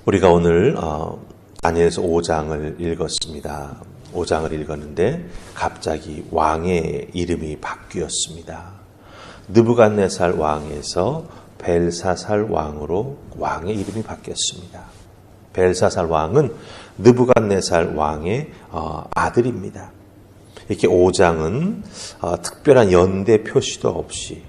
우리가 오늘 다니엘서 5장을 읽었습니다. 5장을 읽었는데 갑자기 왕의 이름이 바뀌었습니다. 느부갓네살 왕에서 벨사살 왕으로 왕의 이름이 바뀌었습니다. 벨사살 왕은 느부갓네살 왕의 아들입니다. 이렇게 5장은 특별한 연대 표시도 없이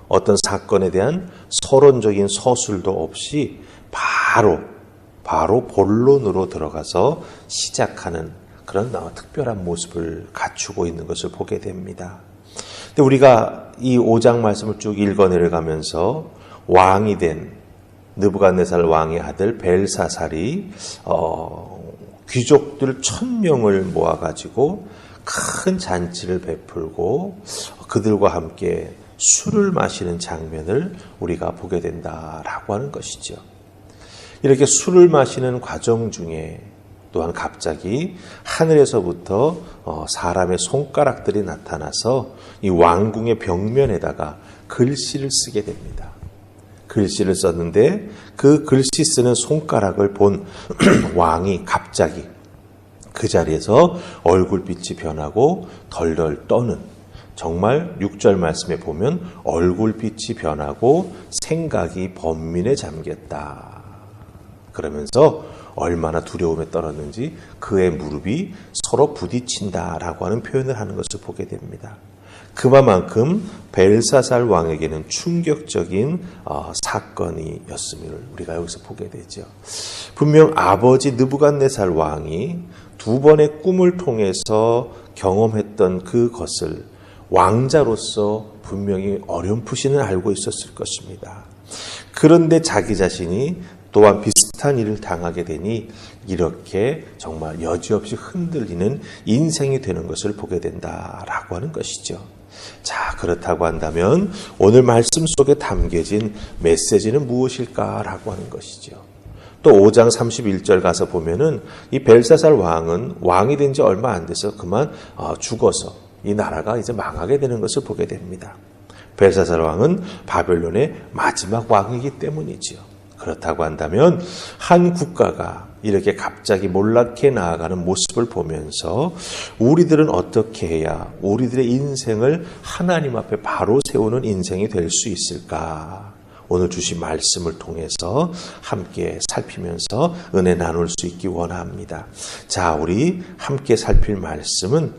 어떤 사건에 대한 서론적인 서술도 없이 바로 본론으로 들어가서 시작하는 그런 특별한 모습을 갖추고 있는 것을 보게 됩니다. 근데 우리가 이 5장 말씀을 쭉 읽어 내려가면서 왕이 된 느부갓네살 왕의 아들 벨사살이 귀족들 1000명을 모아가지고 큰 잔치를 베풀고 그들과 함께 술을 마시는 장면을 우리가 보게 된다라고 하는 것이죠. 이렇게 술을 마시는 과정 중에 또한 갑자기 하늘에서부터 사람의 손가락들이 나타나서 이 왕궁의 벽면에다가 글씨를 쓰게 됩니다. 글씨를 썼는데 그 글씨 쓰는 손가락을 본 왕이 갑자기 그 자리에서 얼굴빛이 변하고 덜덜 떠는, 정말 6절 말씀에 보면 얼굴빛이 변하고 생각이 번민에 잠겼다. 그러면서 얼마나 두려움에 떨었는지 그의 무릎이 서로 부딪힌다라고 하는 표현을 하는 것을 보게 됩니다. 그만큼 벨사살 왕에게는 충격적인 사건이었음을 우리가 여기서 보게 되죠. 분명 아버지 느부갓네살 왕이 2번의 꿈을 통해서 경험했던 그것을 왕자로서 분명히 어렴풋이는 알고 있었을 것입니다. 그런데 자기 자신이 또한 비슷한 일을 당하게 되니 이렇게 정말 여지없이 흔들리는 인생이 되는 것을 보게 된다라고 하는 것이죠. 자, 그렇다고 한다면 오늘 말씀 속에 담겨진 메시지는 무엇일까라고 하는 것이죠. 또 5장 31절 가서 보면은 이 벨사살 왕은 왕이 된 지 얼마 안 돼서 그만 죽어서 이 나라가 이제 망하게 되는 것을 보게 됩니다. 벨사살 왕은 바벨론의 마지막 왕이기 때문이지요. 그렇다고 한다면 한 국가가 이렇게 갑자기 몰락해 나아가는 모습을 보면서 우리들은 어떻게 해야 우리들의 인생을 하나님 앞에 바로 세우는 인생이 될 수 있을까? 오늘 주신 말씀을 통해서 함께 살피면서 은혜 나눌 수 있기 원합니다. 자, 우리 함께 살필 말씀은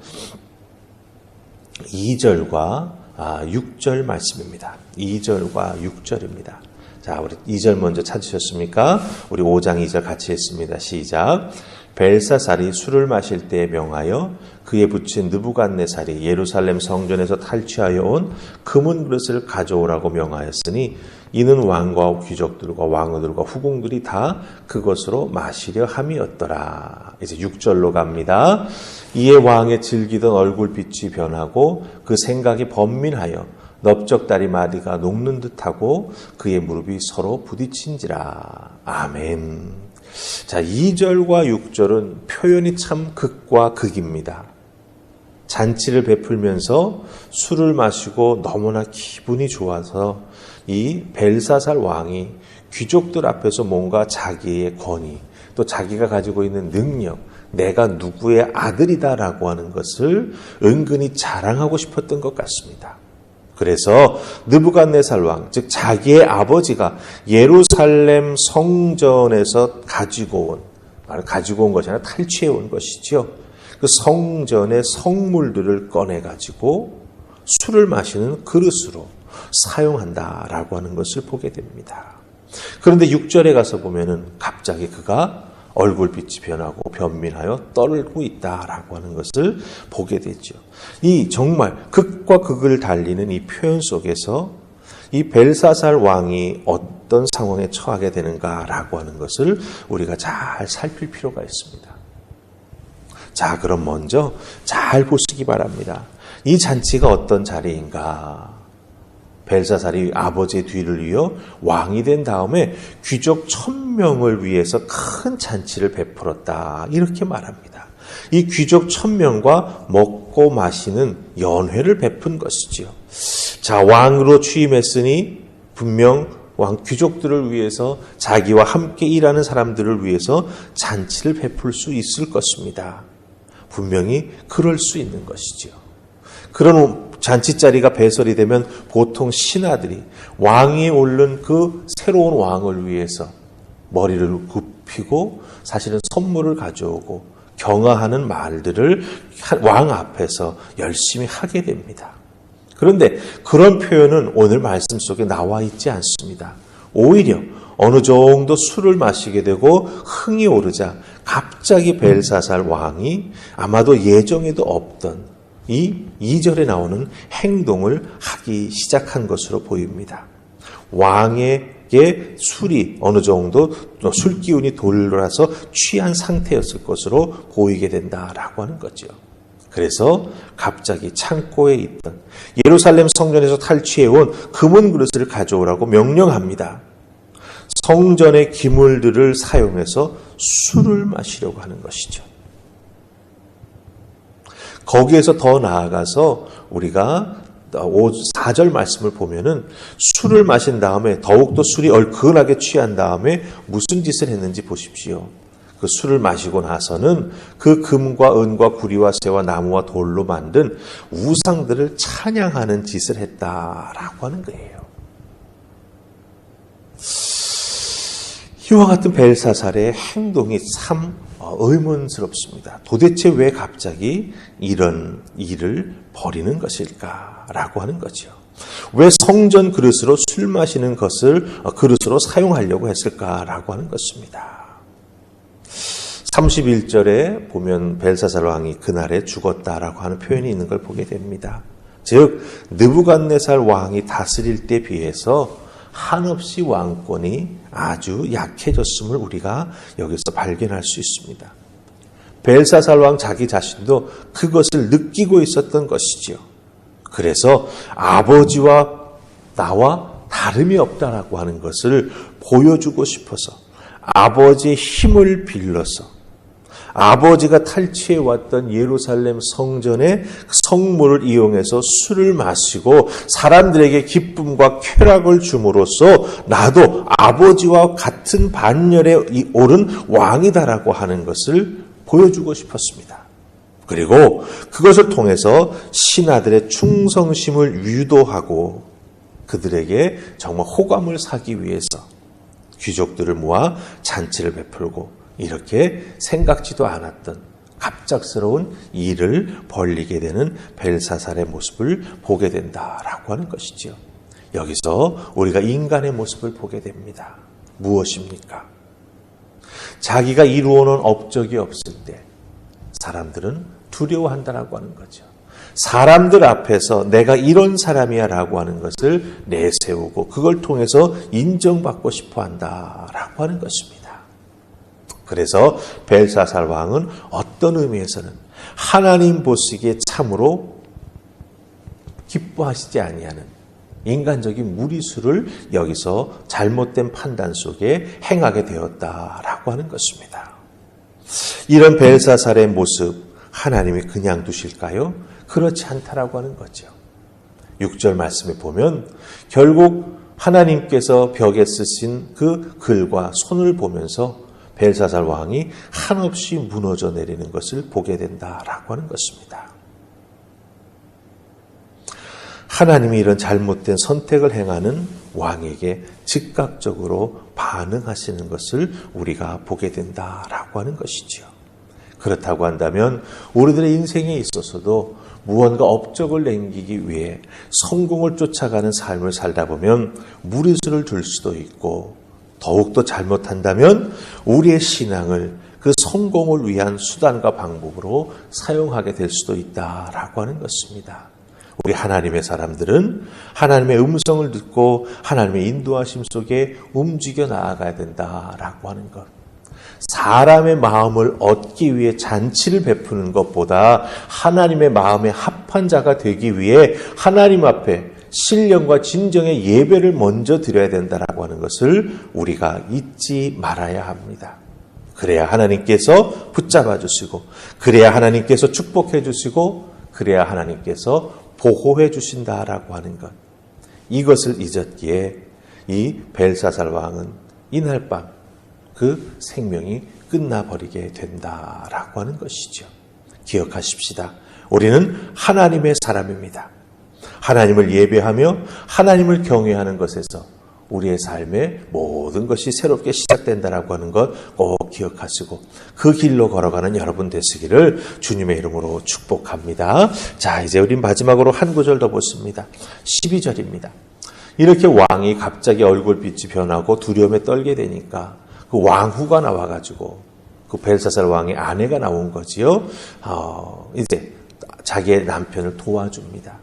2절과 6절 말씀입니다. 2절과 6절입니다. 자, 우리 2절 먼저 찾으셨습니까? 우리 5장 2절 같이 했습니다. 시작. 벨사살이 술을 마실 때에 명하여 그에 붙인 느부갓네살이 예루살렘 성전에서 탈취하여 온 금은 그릇을 가져오라고 명하였으니 이는 왕과 귀족들과 왕후들과 후궁들이 다 그것으로 마시려 함이었더라. 이제 6절로 갑니다. 이에 왕의 즐기던 얼굴빛이 변하고 그 생각이 번민하여 넓적다리 마디가 녹는 듯하고 그의 무릎이 서로 부딪힌지라. 아멘. 자, 2절과 6절은 표현이 참 극과 극입니다. 잔치를 베풀면서 술을 마시고 너무나 기분이 좋아서 이 벨사살 왕이 귀족들 앞에서 뭔가 자기의 권위, 또 자기가 가지고 있는 능력, 내가 누구의 아들이다라고 하는 것을 은근히 자랑하고 싶었던 것 같습니다. 그래서 느부갓네살 왕, 즉 자기의 아버지가 예루살렘 성전에서 가지고 온 것이 아니라 탈취해 온 것이죠. 그 성전의 성물들을 꺼내가지고 술을 마시는 그릇으로 사용한다라고 하는 것을 보게 됩니다. 그런데 6절에 가서 보면은 갑자기 그가 얼굴빛이 변하고 변민하여 떨고 있다라고 하는 것을 보게 되죠. 이 정말 극과 극을 달리는 이 표현 속에서 이 벨사살 왕이 어떤 상황에 처하게 되는가라고 하는 것을 우리가 잘 살필 필요가 있습니다. 자, 그럼 먼저 잘 보시기 바랍니다. 이 잔치가 어떤 자리인가? 벨사살이 아버지의 뒤를 이어 왕이 된 다음에 귀족 1000명을 위해서 큰 잔치를 베풀었다. 이렇게 말합니다. 이 귀족 1000명과 먹고 마시는 연회를 베푼 것이지요. 자, 왕으로 취임했으니 분명 왕 귀족들을 위해서 자기와 함께 일하는 사람들을 위해서 잔치를 베풀 수 있을 것입니다. 분명히 그럴 수 있는 것이죠. 그런 잔치자리가 배설이 되면 보통 신하들이 왕위에 오른 그 새로운 왕을 위해서 머리를 굽히고 사실은 선물을 가져오고 경하하는 말들을 왕 앞에서 열심히 하게 됩니다. 그런데 그런 표현은 오늘 말씀 속에 나와 있지 않습니다. 오히려 어느 정도 술을 마시게 되고 흥이 오르자 갑자기 벨사살 왕이 아마도 예정에도 없던 이 2절에 나오는 행동을 하기 시작한 것으로 보입니다. 왕에게 술이 어느 정도 술 기운이 돌아서 취한 상태였을 것으로 보이게 된다라고 하는 거죠. 그래서 갑자기 창고에 있던 예루살렘 성전에서 탈취해온 금은 그릇을 가져오라고 명령합니다. 성전의 기물들을 사용해서 술을 마시려고 하는 것이죠. 거기에서 더 나아가서 우리가 4절 말씀을 보면은 술을 마신 다음에 더욱더 술이 얼큰하게 취한 다음에 무슨 짓을 했는지 보십시오. 그 술을 마시고 나서는 그 금과 은과 구리와 쇠와 나무와 돌로 만든 우상들을 찬양하는 짓을 했다라고 하는 거예요. 이와 같은 벨사살의 행동이 참 의문스럽습니다. 도대체 왜 갑자기 이런 일을 벌이는 것일까라고 하는 거죠. 왜 성전 그릇으로 술 마시는 것을 그릇으로 사용하려고 했을까라고 하는 것입니다. 31절에 보면 벨사살 왕이 그날에 죽었다라고 하는 표현이 있는 걸 보게 됩니다. 즉 느부갓네살 왕이 다스릴 때 비해서 한없이 왕권이 아주 약해졌음을 우리가 여기서 발견할 수 있습니다. 벨사살 왕 자기 자신도 그것을 느끼고 있었던 것이지요. 그래서 아버지와 나와 다름이 없다라고 하는 것을 보여주고 싶어서 아버지의 힘을 빌려서 아버지가 탈취해왔던 예루살렘 성전의 성물을 이용해서 술을 마시고 사람들에게 기쁨과 쾌락을 줌으로써 나도 아버지와 같은 반열에 오른 왕이다라고 하는 것을 보여주고 싶었습니다. 그리고 그것을 통해서 신하들의 충성심을 유도하고 그들에게 정말 호감을 사기 위해서 귀족들을 모아 잔치를 베풀고 이렇게 생각지도 않았던 갑작스러운 일을 벌리게 되는 벨사살의 모습을 보게 된다라고 하는 것이죠. 여기서 우리가 인간의 모습을 보게 됩니다. 무엇입니까? 자기가 이루어놓은 업적이 없을 때 사람들은 두려워한다라고 하는 거죠. 사람들 앞에서 내가 이런 사람이야 라고 하는 것을 내세우고 그걸 통해서 인정받고 싶어 한다라고 하는 것입니다. 그래서 벨사살 왕은 어떤 의미에서는 하나님 보시기에 참으로 기뻐하시지 아니하는 인간적인 무리수를 여기서 잘못된 판단 속에 행하게 되었다라고 하는 것입니다. 이런 벨사살의 모습 하나님이 그냥 두실까요? 그렇지 않다라고 하는 거죠. 6절 말씀에 보면 결국 하나님께서 벽에 쓰신 그 글과 손을 보면서 벨사살 왕이 한없이 무너져 내리는 것을 보게 된다라고 하는 것입니다. 하나님이 이런 잘못된 선택을 행하는 왕에게 즉각적으로 반응하시는 것을 우리가 보게 된다라고 하는 것이죠. 그렇다고 한다면 우리들의 인생에 있어서도 무언가 업적을 남기기 위해 성공을 쫓아가는 삶을 살다 보면 무리수를 둘 수도 있고 더욱더 잘못한다면 우리의 신앙을 그 성공을 위한 수단과 방법으로 사용하게 될 수도 있다라고 하는 것입니다. 우리 하나님의 사람들은 하나님의 음성을 듣고 하나님의 인도하심 속에 움직여 나아가야 된다라고 하는 것. 사람의 마음을 얻기 위해 잔치를 베푸는 것보다 하나님의 마음에 합한 자가 되기 위해 하나님 앞에 신령과 진정의 예배를 먼저 드려야 된다라고 하는 것을 우리가 잊지 말아야 합니다. 그래야 하나님께서 붙잡아 주시고 그래야 하나님께서 축복해 주시고 그래야 하나님께서 보호해 주신다라고 하는 것. 이것을 잊었기에 이 벨사살 왕은 이날 밤 그 생명이 끝나버리게 된다라고 하는 것이죠. 기억하십시다. 우리는 하나님의 사람입니다. 하나님을 예배하며 하나님을 경외하는 것에서 우리의 삶의 모든 것이 새롭게 시작된다라고 하는 것 꼭 기억하시고 그 길로 걸어가는 여러분 되시기를 주님의 이름으로 축복합니다. 자, 이제 우리 마지막으로 한 구절 더 보십니다. 12절입니다. 이렇게 왕이 갑자기 얼굴빛이 변하고 두려움에 떨게 되니까 그 왕후가 나와가지고 그 벨사살 왕의 아내가 나온 거지요. 이제 자기의 남편을 도와줍니다.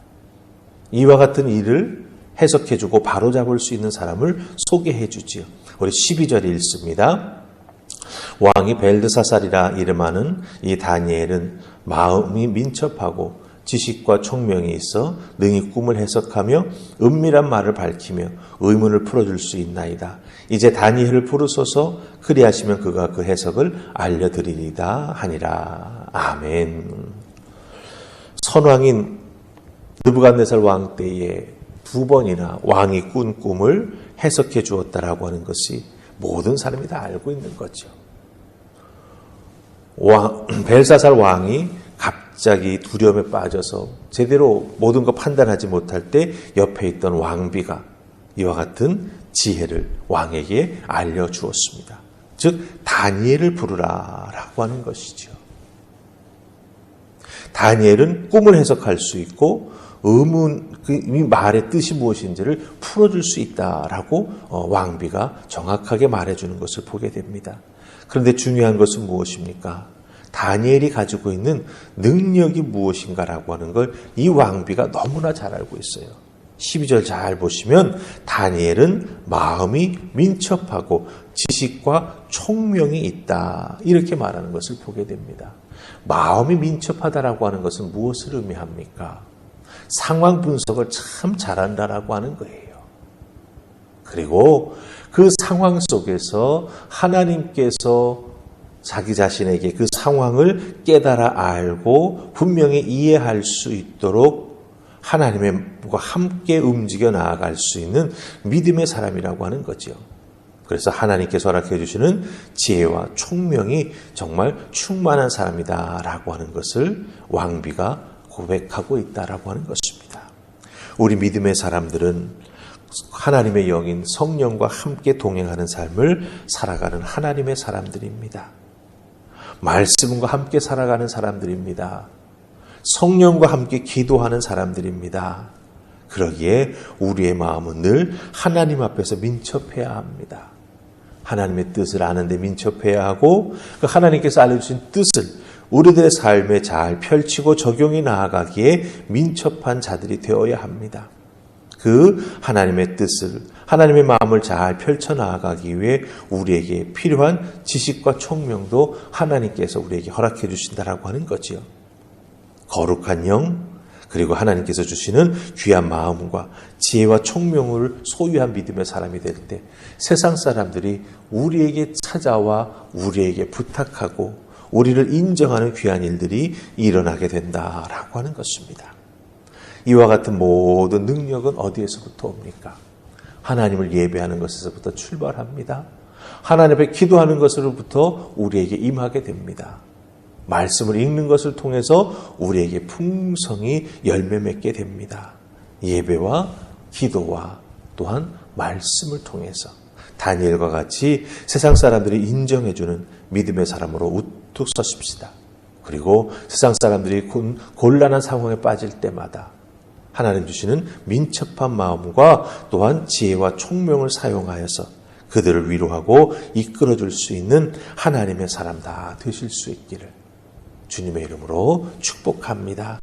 이와 같은 일을 해석해주고 바로잡을 수 있는 사람을 소개해주지요. 우리 12절이 읽습니다. 왕이 벨드사살이라 이름하는 이 다니엘은 마음이 민첩하고 지식과 총명이 있어 능히 꿈을 해석하며 은밀한 말을 밝히며 의문을 풀어줄 수 있나이다. 이제 다니엘을 부르소서. 그리하시면 그가 그 해석을 알려드리리다 하니라. 아멘. 선왕인 느부갓네살 왕 때에 2번이나 왕이 꾼 꿈을 해석해 주었다라고 하는 것이 모든 사람이 다 알고 있는 거죠. 벨사살 왕이 갑자기 두려움에 빠져서 제대로 모든 거 판단하지 못할 때 옆에 있던 왕비가 이와 같은 지혜를 왕에게 알려주었습니다. 즉 다니엘을 부르라라고 하는 것이죠. 다니엘은 꿈을 해석할 수 있고 이 말의 뜻이 무엇인지를 풀어줄 수 있다라고 왕비가 정확하게 말해주는 것을 보게 됩니다. 그런데 중요한 것은 무엇입니까? 다니엘이 가지고 있는 능력이 무엇인가라고 하는 걸 이 왕비가 너무나 잘 알고 있어요. 12절 잘 보시면 다니엘은 마음이 민첩하고 지식과 총명이 있다. 이렇게 말하는 것을 보게 됩니다. 마음이 민첩하다라고 하는 것은 무엇을 의미합니까? 상황 분석을 참 잘한다라고 하는 거예요. 그리고 그 상황 속에서 하나님께서 자기 자신에게 그 상황을 깨달아 알고 분명히 이해할 수 있도록 하나님과 함께 움직여 나아갈 수 있는 믿음의 사람이라고 하는 거죠. 그래서 하나님께서 허락해 주시는 지혜와 총명이 정말 충만한 사람이다라고 하는 것을 왕비가 고백하고 있다라고 하는 것입니다. 우리 믿음의 사람들은 하나님의 영인 성령과 함께 동행하는 삶을 살아가는 하나님의 사람들입니다. 말씀과 함께 살아가는 사람들입니다. 성령과 함께 기도하는 사람들입니다. 그러기에 우리의 마음은 늘 하나님 앞에서 민첩해야 합니다. 하나님의 뜻을 아는데 민첩해야 하고 그 하나님께서 알려주신 뜻을 우리들의 삶에 잘 펼치고 적용해 나아가기에 민첩한 자들이 되어야 합니다. 그 하나님의 뜻을, 하나님의 마음을 잘 펼쳐나가기 위해 우리에게 필요한 지식과 총명도 하나님께서 우리에게 허락해 주신다라고 하는 거지요. 거룩한 영, 그리고 하나님께서 주시는 귀한 마음과 지혜와 총명을 소유한 믿음의 사람이 될 때 세상 사람들이 우리에게 찾아와 우리에게 부탁하고 우리를 인정하는 귀한 일들이 일어나게 된다라고 하는 것입니다. 이와 같은 모든 능력은 어디에서부터 옵니까? 하나님을 예배하는 것에서부터 출발합니다. 하나님 앞에 기도하는 것으로부터 우리에게 임하게 됩니다. 말씀을 읽는 것을 통해서 우리에게 풍성히 열매 맺게 됩니다. 예배와 기도와 또한 말씀을 통해서 다니엘과 같이 세상 사람들이 인정해주는 믿음의 사람으로 우뚝 서십시다. 그리고 세상 사람들이 곤란한 상황에 빠질 때마다 하나님 주시는 민첩한 마음과 또한 지혜와 총명을 사용하여서 그들을 위로하고 이끌어줄 수 있는 하나님의 사람 다 되실 수 있기를 주님의 이름으로 축복합니다.